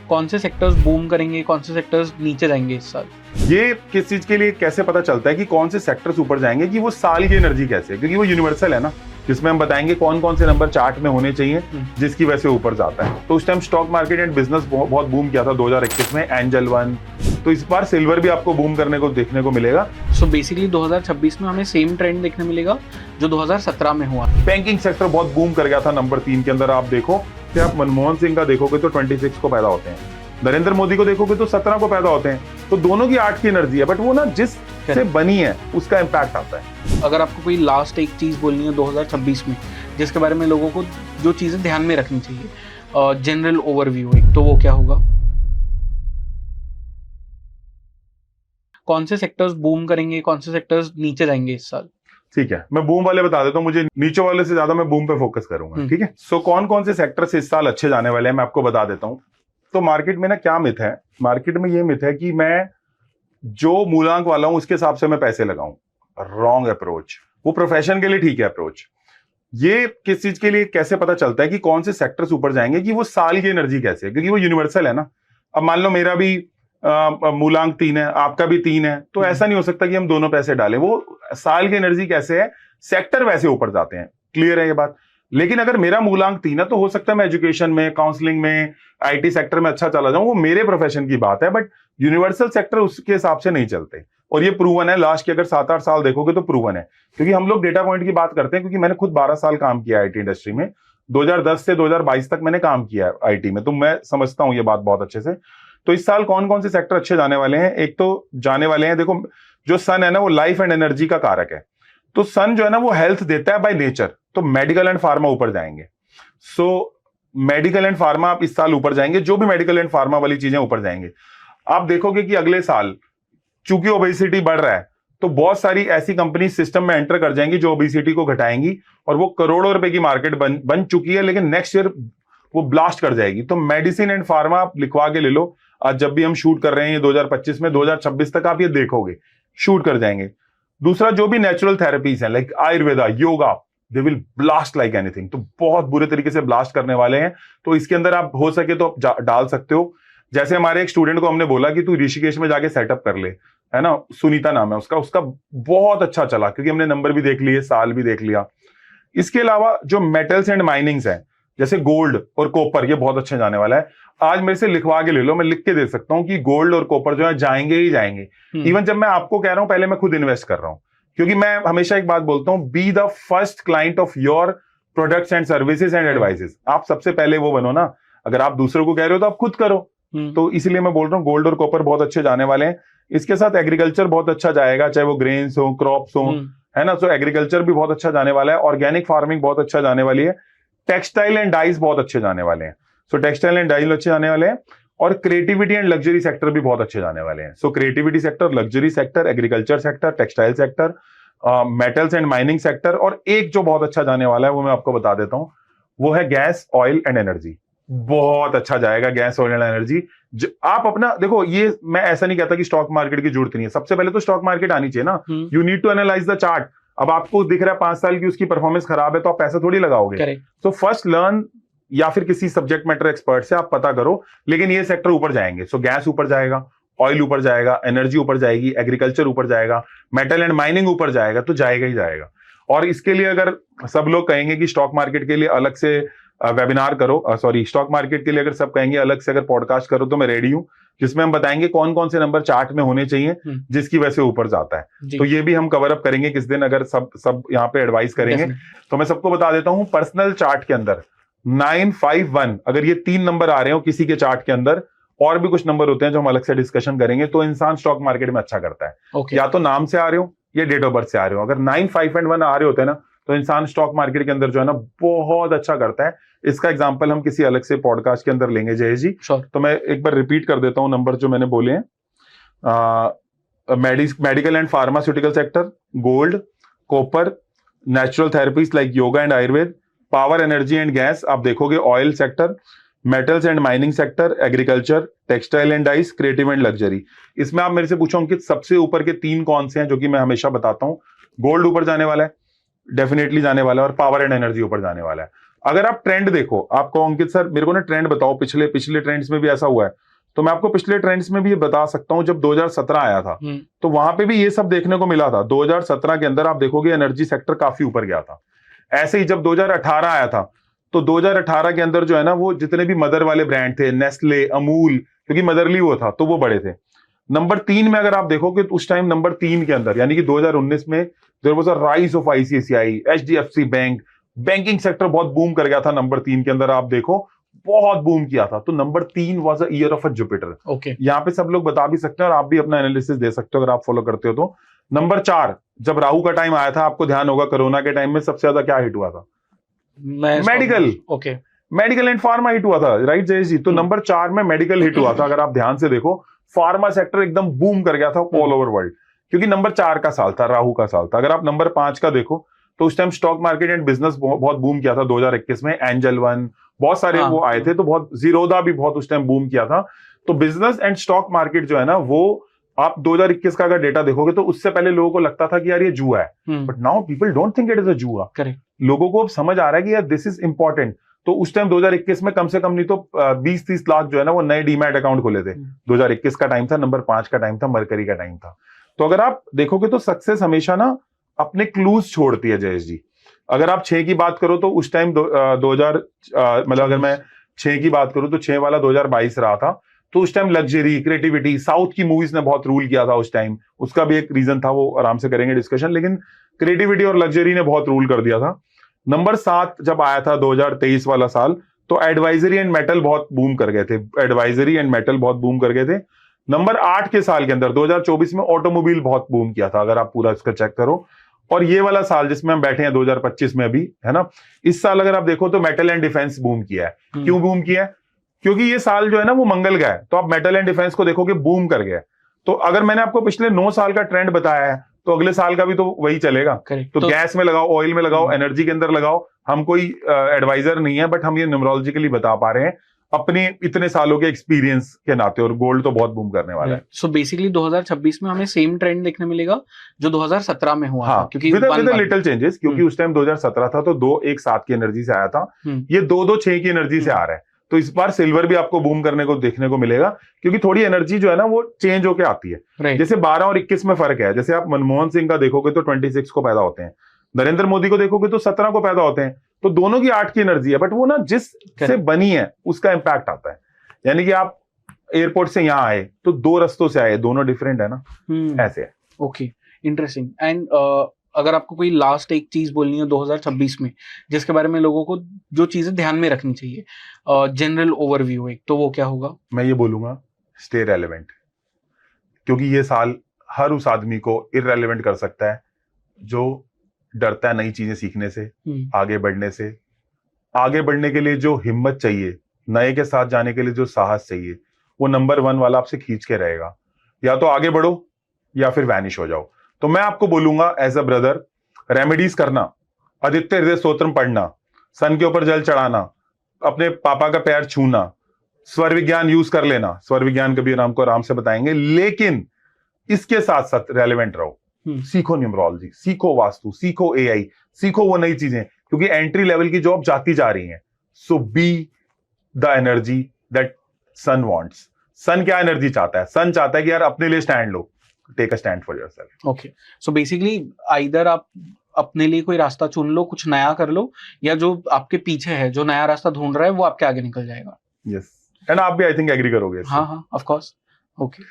कौन से sectors boom करेंगे, कौन से सेक्टर्स नीचे जाएंगे इस साल? ये किस चीज के लिए कैसे पता चलता है कि कौन से सेक्टर्स ऊपर जाएंगे, कि वो साल की एनर्जी कैसे है, क्योंकि वो यूनिवर्सल है ना, जिसमें हम बताएंगे कौन कौन से नंबर चार्ट में होने चाहिए जिसकी वजह से ऊपर जाता है। तो उस time stock market and business बहुत बूम किया था 2021 में, एंजल वन। तो इस बार सिल्वर भी आपको बूम करने को देखने को मिलेगा। सो बेसिकली 2026 में हमें सेम ट्रेंड देखने मिलेगा जो 2017 में हुआ। बैंकिंग सेक्टर बहुत बूम कर गया था नंबर 3 के अंदर। आप देखो कि आप मनमोहन सिंह का देखोगे तो 26 को पैदा होते हैं, नरेंद्र मोदी को देखोगे तो 17 को पैदा होते हैं। तो दोनों की 8 की एनर्जी है, बट वो ना जिस से बनी है उसका इम्पैक्ट आता है। अगर आपको कोई लास्ट एक चीज बोलनी है 2026 में जिसके बारे में लोगों को जो चीजें ध्यान में रखनी चाहिए, जनरल ओवरव्यू एक, तो वो क्या होगा? कौन से सेक्टर्स बूम करेंगे, कौन से सेक्टर्स नीचे जाएंगे इस साल? ठीक है, मैं बूम वाले बता देता हूँ, मुझे नीचे वाले से ज्यादा मैं बूम पे फोकस करूंगा। ठीक है, सो कौन कौन से सेक्टर इस साल अच्छे जाने वाले हैं मैं आपको बता देता हूँ। तो मार्केट में ना क्या मिथ है, मार्केट में ये मिथ है कि मैं जो मूलांक वाला हूं उसके हिसाब से मैं पैसे लगाऊं। Wrong approach. वो प्रोफेशन के लिए ठीक है अप्रोच, ये किस चीज के लिए कैसे पता चलता है कि कौन से सेक्टर्स ऊपर जाएंगे, कि वो साल की एनर्जी कैसे है, क्योंकि वो यूनिवर्सल है ना। अब मान लो मेरा भी मूलांक 3 है, आपका भी 3 है, तो ऐसा नहीं हो सकता कि हम दोनों पैसे डालें। वो साल की एनर्जी कैसे है, सेक्टर वैसे ऊपर जाते हैं। क्लियर है ये बात? लेकिन अगर मेरा मूलांक 3 है तो हो सकता है मैं एजुकेशन में, काउंसलिंग में, आईटी सेक्टर में अच्छा चला जाऊं, वो मेरे प्रोफेशन की बात है। बट यूनिवर्सल सेक्टर उसके हिसाब से नहीं चलते, और ये प्रूवन है। लास्ट के अगर 7-8 साल देखोगे तो प्रूवन है, क्योंकि हम लोग डेटा पॉइंट की बात करते हैं, क्योंकि मैंने खुद 12 साल काम किया आईटी इंडस्ट्री में। 2010 से 2022 तक मैंने काम किया है आईटी में, तो मैं समझता हूं ये बात बहुत अच्छे से। तो इस साल कौन कौन से सेक्टर अच्छे जाने वाले हैं? एक तो जाने वाले हैं, देखो जो सन है ना वो लाइफ एंड एनर्जी का कारक है। तो सन जो है ना वो हेल्थ देता है बाय नेचर, तो मेडिकल एंड फार्मा ऊपर जाएंगे। सो मेडिकल एंड फार्मा आप इस साल ऊपर जाएंगे, जो भी मेडिकल एंड फार्मा वाली चीजें ऊपर जाएंगे। आप देखोगे कि अगले साल चूंकि ओबेसिटी बढ़ रहा है, तो बहुत सारी ऐसी कंपनी सिस्टम में एंटर कर जाएंगी जो ओबेसिटी को घटाएंगी, और वो करोड़ों रुपए की मार्केट बन चुकी है, लेकिन नेक्स्ट ईयर वो ब्लास्ट कर जाएगी। तो मेडिसिन एंड फार्मा आप लिखवा के ले लो। आज जब भी हम शूट कर रहे हैं ये 2025 में, 2026 तक आप ये देखोगे शूट कर जाएंगे। दूसरा, जो भी नेचुरल थेरेपीज हैं like Ayurveda, yoga, they will blast like anything. तो बहुत बुरे तरीके से ब्लास्ट करने वाले हैं। तो इसके अंदर आप हो सके तो आप डाल सकते हो। जैसे हमारे एक स्टूडेंट को हमने बोला कि तू ऋषिकेश में जाके सेटअप कर ले, है ना, सुनीता नाम है उसका बहुत अच्छा चला, क्योंकि हमने नंबर भी देख लिए, साल भी देख लिया। इसके अलावा जो मेटल्स एंड माइनिंग्स है, जैसे गोल्ड और कॉपर, ये बहुत अच्छे जाने वाला है। आज मेरे से लिखवा के ले लो, मैं लिख के दे सकता हूं कि गोल्ड और कॉपर जो है जाएंगे ही जाएंगे। इवन जब मैं आपको कह रहा हूं, पहले मैं खुद इन्वेस्ट कर रहा हूं, क्योंकि मैं हमेशा एक बात बोलता हूं, be the first client of your products and services and advices. आप सबसे पहले वो बनो ना। अगर आप दूसरों को कह रहे हो तो आप खुद करो। तो इसलिए मैं बोल रहा हूँ गोल्ड और कॉपर बहुत अच्छे जाने वाले हैं। इसके साथ एग्रीकल्चर बहुत अच्छा जाएगा, चाहे वो ग्रेन्स हो, क्रॉप्स हो, है ना। तो एग्रीकल्चर भी बहुत अच्छा जाने वाला है। ऑर्गेनिक फार्मिंग बहुत अच्छा जाने वाली है। टेक्सटाइल एंड डाइज बहुत अच्छे जाने वाले हैं। सो टेक्सटाइल एंड डाइज अच्छे जाने वाले हैं। और क्रिएटिविटी एंड लग्जरी सेक्टर भी बहुत अच्छे जाने वाले हैं। सो creativity sector, luxury sector, agriculture sector, textile sector, metals and mining sector. और एक जो बहुत अच्छा जाने वाला है वो मैं आपको बता देता हूं, वो है गैस, ऑयल एंड एनर्जी। बहुत अच्छा जाएगा गैस, ऑयल एंड एनर्जी। आप अपना देखो, ये मैं ऐसा नहीं कहता कि स्टॉक मार्केट की जरूरत नहीं है। सबसे पहले तो स्टॉक मार्केट आनी चाहिए ना। You need to analyze the chart. अब आपको दिख रहा है 5 साल की उसकी परफॉर्मेंस खराब है, तो आप पैसा थोड़ी लगाओगे। तो फर्स्ट लर्न, या फिर किसी सब्जेक्ट मैटर एक्सपर्ट से आप पता करो। लेकिन ये सेक्टर ऊपर जाएंगे। सो गैस ऊपर जाएगा, ऑयल ऊपर जाएगा, एनर्जी ऊपर जाएगी, एग्रीकल्चर ऊपर जाएगा, मेटल एंड माइनिंग ऊपर जाएगा, तो जाएगा ही जाएगा। और इसके लिए अगर सब लोग कहेंगे कि स्टॉक मार्केट के लिए अलग से वेबिनार करो, स्टॉक मार्केट के लिए अगर सब कहेंगे अलग से अगर पॉडकास्ट करो, तो मैं रेडी हूं, जिसमें हम बताएंगे कौन कौन से नंबर चार्ट में होने चाहिए जिसकी वजह से ऊपर जाता है। तो ये भी हम कवर अप करेंगे किस दिन, अगर सब यहाँ पे एडवाइस करेंगे। तो मैं सबको बता देता हूं, पर्सनल चार्ट के अंदर 951, अगर ये 3 नंबर आ रहे हो किसी के चार्ट के अंदर, और भी कुछ नंबर होते हैं जो हम अलग से डिस्कशन करेंगे, तो इंसान स्टॉक मार्केट में अच्छा करता है। या तो नाम से आ रहे हो या डेट ऑफ बर्थ से आ रहे हो। अगर 9, 5 एंड 1 आ रहे होते हैं ना, तो इंसान स्टॉक मार्केट के अंदर जो है ना बहुत अच्छा करता है। इसका एग्जांपल हम किसी अलग से पॉडकास्ट के अंदर लेंगे जय जी। तो मैं एक बार रिपीट कर देता हूं नंबर जो मैंने बोले हैं। Medical and pharmaceutical sector, gold, copper, natural therapies like yoga and Ayurveda, power, energy and gas, आप देखोगे oil sector, metals and mining sector, agriculture, textile and dice, creative and luxury. इसमें आप मेरे से पूछो अंकित सबसे ऊपर के 3 कौन से हैं, जो कि मैं हमेशा बताता हूं। गोल्ड ऊपर जाने वाला है, डेफिनेटली जाने वाला है, और पावर एंड एनर्जी ऊपर जाने वाला है। अगर आप ट्रेंड देखो, आप कहो अंकित सर मेरे को ना ट्रेंड बताओ, पिछले ट्रेंड्स में भी ऐसा हुआ है, तो मैं आपको पिछले ट्रेंड्स में भी ये बता सकता हूं। जब 2017 आया था तो वहां पे भी ये सब देखने को मिला था। 2017 के अंदर आप देखोगे एनर्जी सेक्टर काफी ऊपर गया था। ऐसे ही जब 2018 आया था तो 2018 के अंदर जो है ना, वो जितने भी मदर वाले ब्रांड थे, नेस्ले, अमूल, क्योंकि मदरली वो था तो वो बड़े थे। नंबर 3 में अगर आप देखोगे तो उस टाइम नंबर 3 के अंदर यानी कि 2019 में there was a rise of ICICI, HDFC bank, banking sector बहुत बूम कर गया था। नंबर 3 के अंदर आप देखो बहुत बूम किया था। तो number 3 was a year of a Jupiter. Okay, यहाँ पे सब लोग बता भी सकते हैं और आप भी अपना एनालिसिस दे सकते हो अगर आप फॉलो करते हो तो। नंबर 4 जब राहु का टाइम आया था, आपको ध्यान होगा कोरोना के टाइम में सबसे ज्यादा क्या हिट हुआ था? Medical. Okay, medical and pharma hit हुआ था, राइट जयेश जी? तो नंबर 4 में मेडिकल हिट हुआ था। अगर आप ध्यान से देखो फार्मा सेक्टर एकदम बूम कर गया था ऑल ओवर वर्ल्ड, क्योंकि नंबर 4 का साल था, राहु का साल था। अगर आप नंबर 5 का देखो तो उस time stock market and business बहुत बूम किया था 2021 में। एंजल वन, बहुत सारे वो आए थे, तो बहुत जीरोदा भी बहुत उस टाइम बूम किया था। तो बिजनेस एंड स्टॉक मार्केट जो है ना, वो आप 2021 का अगर डेटा देखोगे तो उससे पहले लोगों को लगता था कि यार ये जुआ है, but now people don't think it is a जुआ। करेक्ट, लोगों को अब समझ आ रहा है कि यार दिस इज इंपॉर्टेंट। तो उस टाइम 2021 में कम से कम नहीं तो 20-30 लाख जो है ना वो नए डीमैट अकाउंट खोले थे। 2021 का टाइम था, नंबर 5 का टाइम था, मरकरी का टाइम था। तो अगर आप देखोगे तो सक्सेस हमेशा ना अपने क्लूज छोड़ती है जयेश जी। अगर आप 6 की बात करो तो उस टाइम 2000 मतलब अगर मैं 6 की बात करूं तो 6 वाला 2022 रहा था। तो उस टाइम लग्जरी, क्रिएटिविटी, साउथ की मूवीज ने बहुत रूल किया था उस टाइम। उसका भी एक रीजन था, वो आराम से करेंगे डिस्कशन, लेकिन क्रिएटिविटी और लग्जरी ने बहुत रूल कर दिया था। नंबर 7 जब आया था 2023 वाला साल, तो एडवाइजरी एंड मेटल बहुत बूम कर गए थे। एडवाइजरी एंड मेटल बहुत बूम कर गए थे। नंबर 8 के साल के अंदर 2024 में ऑटोमोबाइल बहुत बूम किया था, अगर आप पूरा इसका चेक करो। और ये वाला साल जिसमें हम बैठे हैं 2025 में अभी, है ना, इस साल अगर आप देखो तो मेटल एंड डिफेंस बूम किया है। क्यों बूम किया है? क्योंकि ये साल जो है ना वो मंगल का है, तो आप मेटल एंड डिफेंस को देखोगे बूम कर गया। तो अगर मैंने आपको पिछले 9 साल का ट्रेंड बताया है तो अगले साल का भी तो वही चलेगा। तो गैस में लगाओ, ऑयल में लगाओ, एनर्जी के अंदर लगाओ। हम कोई एडवाइजर नहीं है, बट हम ये न्यूमरोलॉजिकली बता पा रहे हैं अपने इतने सालों के एक्सपीरियंस के नाते। और गोल्ड तो बहुत बूम करने वाला है। सो बेसिकली 2026 में हमें सेम ट्रेंड देखने मिलेगा जो 2017 में हुआ था, क्योंकि विद लिटिल चेंजेस, क्योंकि उस टाइम 2017 था तो 2 1 7 की एनर्जी से आया था, ये 2 2 6 की एनर्जी से आ रहा है। तो इस बार सिल्वर भी आपको बूम करने को देखने को मिलेगा, क्योंकि थोड़ी एनर्जी जो है ना वो चेंज होके आती है। जैसे 12 और 21 में फर्क है। जैसे आप मनमोहन सिंह का देखोगे तो 26 को पैदा होते हैं, नरेंद्र मोदी को देखोगे तो 17 को पैदा होते हैं। तो दोनों की 8 की एनर्जी है, बट वो ना जिस से बनी है उसका इंपैक्ट आता है। यानी कि आप एयरपोर्ट से यहाँ आए तो 2 रस्तों से आए, दोनों डिफरेंट है ना, ऐसे है। Okay, interesting. एंड अगर आपको कोई लास्ट एक चीज बोलनी है 2026 में जिसके बारे में लोगों को जो चीजें ध्यान में रखनी चाहिए, जनरल ओवरव्यू एक, तो वो क्या होगा? मैं ये बोलूंगा स्टे रेलेवेंट, क्योंकि ये साल हर उस आदमी को इररेलेवेंट कर सकता है जो डरता है नई चीजें सीखने से, आगे बढ़ने से। आगे बढ़ने के लिए जो हिम्मत चाहिए, नए के साथ जाने के लिए जो साहस चाहिए, वो नंबर 1 वाला आपसे खींच के रहेगा। या तो आगे बढ़ो या फिर वैनिश हो जाओ। तो मैं आपको बोलूंगा एज अ ब्रदर, रेमेडीज करना, आदित्य हृदय स्तोत्रम पढ़ना, सन के ऊपर जल चढ़ाना, अपने पापा का पैर छूना, स्वर विज्ञान यूज कर लेना। स्वर विज्ञान कभी हमको आराम से बताएंगे, लेकिन इसके साथ साथ रेलेवेंट रहो। सीखो न्यूमरोलॉजी, सीखो वास्तु, सीखो एआई, सीखो वो नई चीजें, क्योंकि एंट्री लेवल की जॉब जाती जा रही है। So be the energy that sun wants. Sun क्या एनर्जी चाहता है? सन चाहता है कि यार अपने लिए स्टैंड लो, take a stand for yourself. Okay, so basically either आप अपने लिए कोई रास्ता चुन लो, कुछ नया कर लो, या जो आपके पीछे है जो नया रास्ता ढूंढ रहा है वो आपके आगे निकल जाएगा। यस, एंड आप भी आई थिंक एग्री करोगे। हाँ, ऑफ कोर्स। ओके,